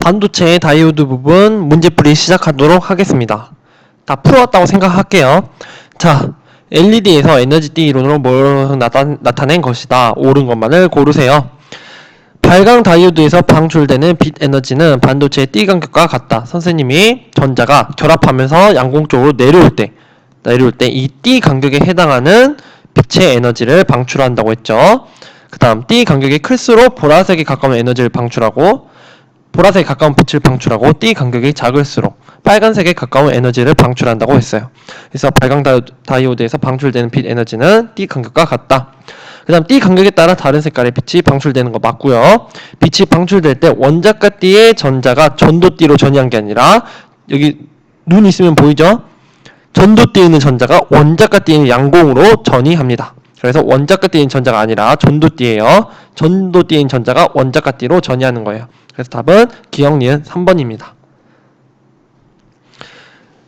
반도체의 다이오드 부분 문제풀이 시작하도록 하겠습니다. 다 풀어왔다고 생각할게요. 자, LED에서 에너지 띠 이론으로 뭘 나타낸 것이다. 옳은 것만을 고르세요. 발광 다이오드에서 방출되는 빛 에너지는 반도체의 띠 간격과 같다. 선생님이 전자가 결합하면서 양공 쪽으로 내려올 때 이 띠 간격에 해당하는 빛의 에너지를 방출한다고 했죠. 그 다음 띠 간격이 클수록 보라색에 가까운 에너지를 방출하고, 보라색에 가까운 빛을 방출하고, 띠 간격이 작을수록 빨간색에 가까운 에너지를 방출한다고 했어요. 그래서 발광 다이오드에서 방출되는 빛 에너지는 띠 간격과 같다. 그 다음 띠 간격에 따라 다른 색깔의 빛이 방출되는 거 맞고요. 빛이 방출될 때 원자가 띠의 전자가 전도띠로 전이한 게 아니라, 여기 눈 있으면 보이죠? 전도띠에 있는 전자가 원자가 띠에 있는 양공으로 전이합니다. 그래서 원자가 띠에 있는 전자가 아니라 전도띠예요. 전도띠에 있는 전자가 원자가 띠로 전이하는 거예요. 그래서 답은 기억 니은 3번입니다.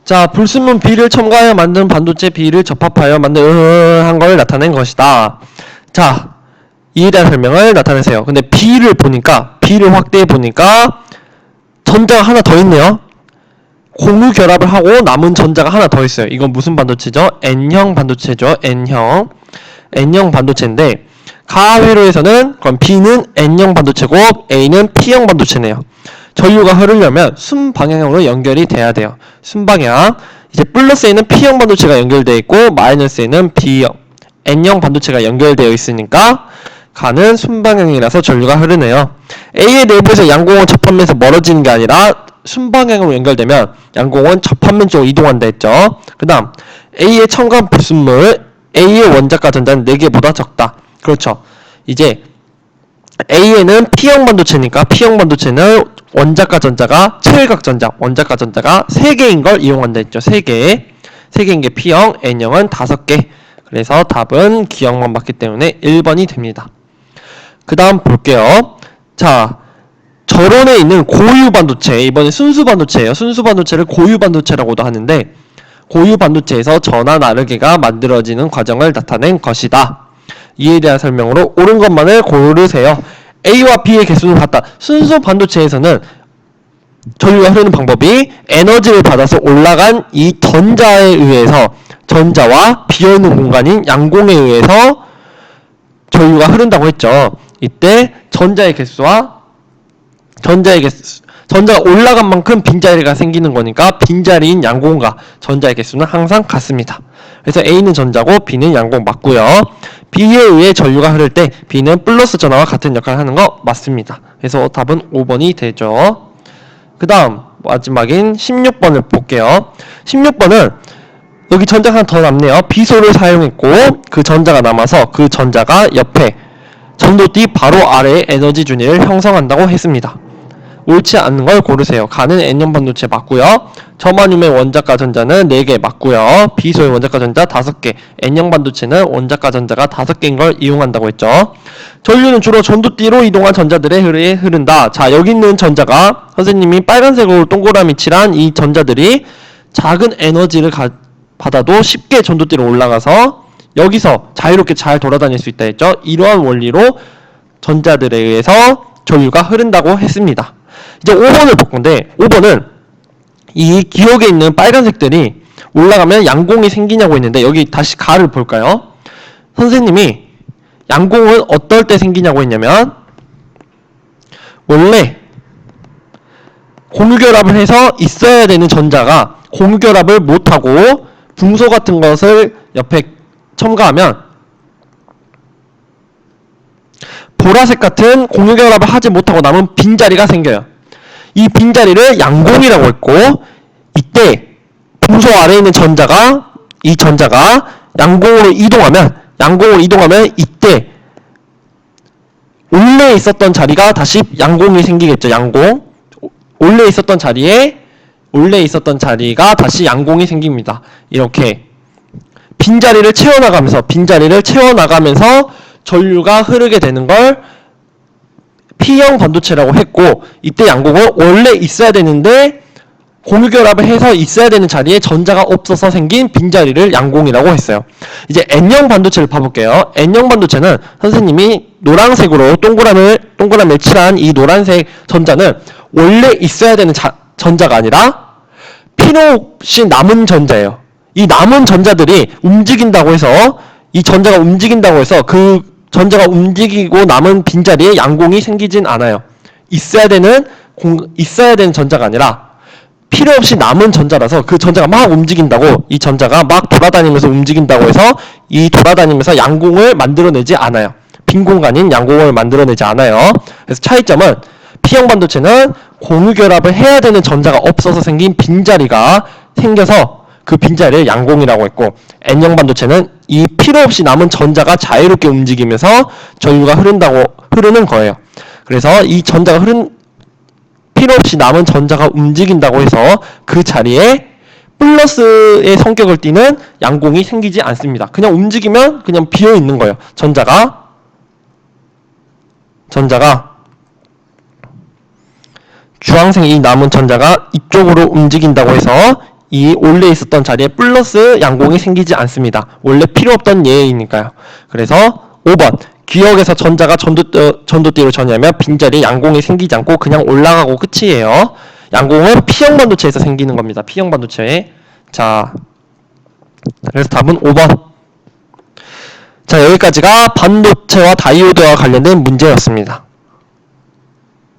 자, 불순물 B를 첨가하여 만든 반도체 B를 접합하여 만든 한 걸 나타낸 것이다. 자, 이에 대한 설명을 나타내세요. 근데 B를 확대해 보니까 전자가 하나 더 있네요. 공유 결합을 하고 남은 전자가 하나 더 있어요. 이건 무슨 반도체죠? N형 반도체죠. N형 반도체인데, 가회로에서는 그럼 B는 N형 반도체고 A는 P형 반도체네요. 전류가 흐르려면 순방향으로 연결이 돼야 돼요. 순방향. 이제 플러스에는 P형 반도체가 연결되어 있고 마이너스에는 B형, N형 반도체가 연결되어 있으니까 가는 순방향이라서 전류가 흐르네요. A의 내부에서 양공은 접합면에서 멀어지는 게 아니라 순방향으로 연결되면 양공은 접합면 쪽으로 이동한다 했죠. 그 다음 A의 첨가한 불순물 A의 원자가 전자는 4개보다 적다. 그렇죠. 이제 A에는 P형 반도체니까 P형 반도체는 원자가 전자가 최외각 전자, 원자가 전자가 3개인 걸 이용한다 했죠. 3개인 게 P형, N형은 5개. 그래서 답은 기억만 맞기 때문에 1번이 됩니다. 그 다음 볼게요. 자, 절원에 있는 고유 반도체, 이번에 순수 반도체예요. 순수 반도체를 고유 반도체라고도 하는데, 고유 반도체에서 전하 나르게가 만들어지는 과정을 나타낸 것이다. 이에 대한 설명으로 옳은 것만을 고르세요. A와 B의 개수는 같다. 순수 반도체에서는 전류가 흐르는 방법이 에너지를 받아서 올라간 이 전자에 의해서, 전자와 비어있는 공간인 양공에 의해서 전류가 흐른다고 했죠. 이때 전자의 개수가 올라간 만큼 빈자리가 생기는 거니까 빈자리인 양공과 전자의 개수는 항상 같습니다. 그래서 A는 전자고 B는 양공 맞고요. B에 의해 전류가 흐를 때 B는 플러스 전하와 같은 역할을 하는 거 맞습니다. 그래서 답은 5번이 되죠. 그 다음 마지막인 16번을 볼게요. 16번은 여기 전자가 하나 더 남네요. 비소를 사용했고 그 전자가 남아서 그 전자가 옆에 전도띠 바로 아래에 에너지 준위를 형성한다고 했습니다. 옳지 않는 걸 고르세요. 가는 N형 반도체 맞고요. 저마뇰의 원자가 전자는 4개 맞고요. 비소의 원자가 전자 5개. N형 반도체는 원자가 전자가 5개인 걸 이용한다고 했죠. 전류는 주로 전도띠로 이동한 전자들에 흐른다. 자, 여기 있는 전자가 선생님이 빨간색으로 동그라미 칠한 이 전자들이 작은 에너지를 받아도 쉽게 전도띠로 올라가서 여기서 자유롭게 잘 돌아다닐 수 있다 했죠. 이러한 원리로 전자들에 의해서 전류가 흐른다고 했습니다. 이제 5번을 볼 건데, 5번은 이 기억에 있는 빨간색들이 올라가면 양공이 생기냐고 했는데, 여기 다시 가를 볼까요? 선생님이 양공은 어떨 때 생기냐고 했냐면, 원래 공유결합을 해서 있어야 되는 전자가 공유결합을 못하고 붕소 같은 것을 옆에 첨가하면 보라색 같은 공유결합을 하지 못하고 남은 빈자리가 생겨요. 이 빈자리를 양공이라고 했고, 이때 붕소 아래에 있는 이 전자가 양공으로 이동하면 이때 원래 있었던 자리가 다시 양공이 생기겠죠. 양공. 원래 있었던 자리가 다시 양공이 생깁니다. 이렇게 빈자리를 채워나가면서 전류가 흐르게 되는 걸 P형 반도체라고 했고, 이때 양공은 원래 있어야 되는데 공유결합을 해서 있어야 되는 자리에 전자가 없어서 생긴 빈자리를 양공이라고 했어요. 이제 N형 반도체를 봐볼게요. N형 반도체는 선생님이 노란색으로 동그라미를 칠한 이 노란색 전자는 원래 있어야 되는 전자가 아니라 필요 없이 남은 전자예요. 이 남은 전자들이 움직인다고 해서 이 전자가 움직인다고 해서 그 전자가 움직이고 남은 빈자리에 양공이 생기진 않아요. 있어야 되는 전자가 아니라 필요 없이 남은 전자라서 그 전자가 막 움직인다고 이 전자가 막 돌아다니면서 움직인다고 해서 이 돌아다니면서 양공을 만들어내지 않아요. 빈 공간인 양공을 만들어내지 않아요. 그래서 차이점은 P형 반도체는 공유결합을 해야 되는 전자가 없어서 생긴 빈자리가 생겨서 그 빈자리를 양공이라고 했고, N형 반도체는 이 필요 없이 남은 전자가 자유롭게 움직이면서 전류가 흐르는 거예요. 그래서 이 전자가 필요 없이 남은 전자가 움직인다고 해서 그 자리에 플러스의 성격을 띠는 양공이 생기지 않습니다. 그냥 움직이면 그냥 비어 있는 거예요. 전자가 주황색 이 남은 전자가 이쪽으로 움직인다고 해서 이 원래 있었던 자리에 플러스 양공이 생기지 않습니다. 원래 필요 없던 예이니까요. 그래서 5번 기역에서 전자가 전도띠로 전이하면 빈자리에 양공이 생기지 않고 그냥 올라가고 끝이에요. 양공은 P형 반도체에서 생기는 겁니다. P형 반도체에. 자, 그래서 답은 5번. 자, 여기까지가 반도체와 다이오드와 관련된 문제였습니다.